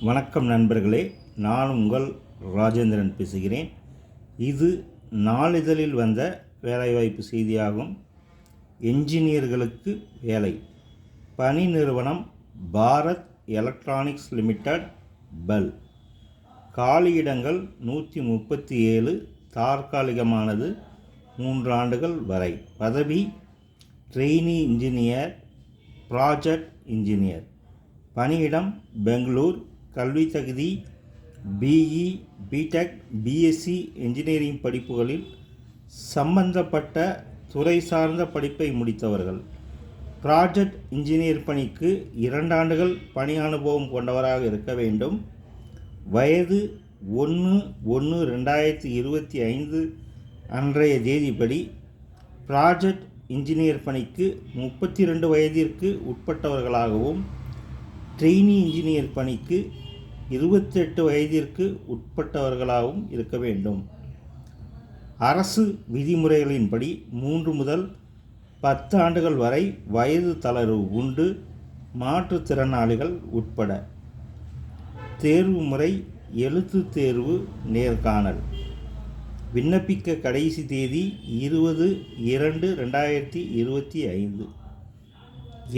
வணக்கம் நண்பர்களே, நான் உங்கள் ராஜேந்திரன் பேசுகிறேன். இது நாளிதழில் வந்த வேலைவாய்ப்பு செய்தியாகும். என்ஜினியர்களுக்கு வேலை. பணி நிறுவனம் பாரத் எலக்ட்ரானிக்ஸ் லிமிடெட், பெல். காலியிடங்கள் 137, தற்காலிகமானது 3 ஆண்டுகள் வரை. பதவி ட்ரெயினி இன்ஜினியர், ப்ராஜெக்ட் இன்ஜினியர். பணியிடம் பெங்களூர். கல்வி தகுதி பிஇ, பிடெக், பிஎஸ்சி என்ஜினியரிங் படிப்புகளில் சம்பந்தப்பட்ட துறை சார்ந்த படிப்பை முடித்தவர்கள். ப்ராஜெக்ட் இன்ஜினியர் பணிக்கு 2 ஆண்டுகள் பணி அனுபவம் கொண்டவராக இருக்க வேண்டும். வயது 1/1/2025 அன்றைய தேதிப்படி ப்ராஜெக்ட் இன்ஜினியர் பணிக்கு 32 வயதிற்கு உட்பட்டவர்களாகவும், ட்ரெயினி இன்ஜினியர் பணிக்கு 28 வயதிற்கு உட்பட்டவர்களாகவும் இருக்க வேண்டும். அரசு விதிமுறைகளின்படி 3 முதல் 10 ஆண்டுகள் வரை வயது தளர்வு உண்டு, மாற்றுத்திறனாளிகள் உட்பட. தேர்வு முறை எழுத்து தேர்வு, நேர்காணல். விண்ணப்பிக்க கடைசி தேதி 20/2/2025.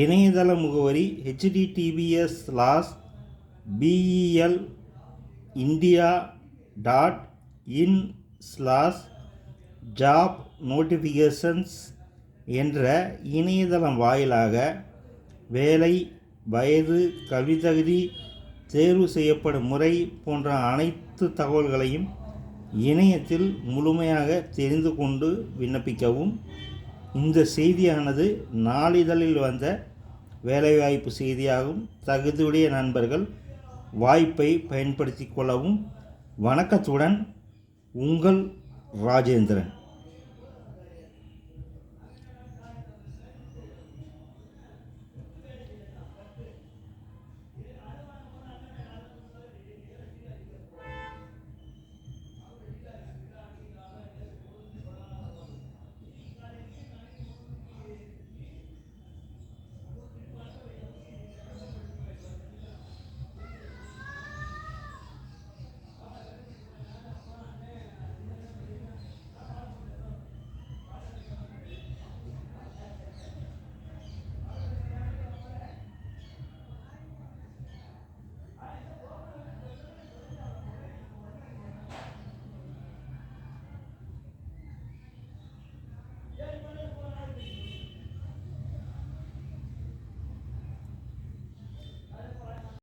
இணையதள முகவரி https://belindia.in/job-notifications என்ற இணையதளம் வாயிலாக வேலை, வயது, கல்வித்தகுதி, தேர்வு செய்யப்படும் முறை போன்ற அனைத்து தகவல்களையும் இணையத்தில் முழுமையாக தெரிந்து கொண்டு விண்ணப்பிக்கவும். இந்த செய்தியானது நாளிதழில் வந்த வேலைவாய்ப்பு செய்தியாகும். தகுதியுடைய நண்பர்கள் வாய்ப்பை பயன்படுத்தி கொள்ளவும். வணக்கத்துடன், உங்கள் ராஜேந்திரன்.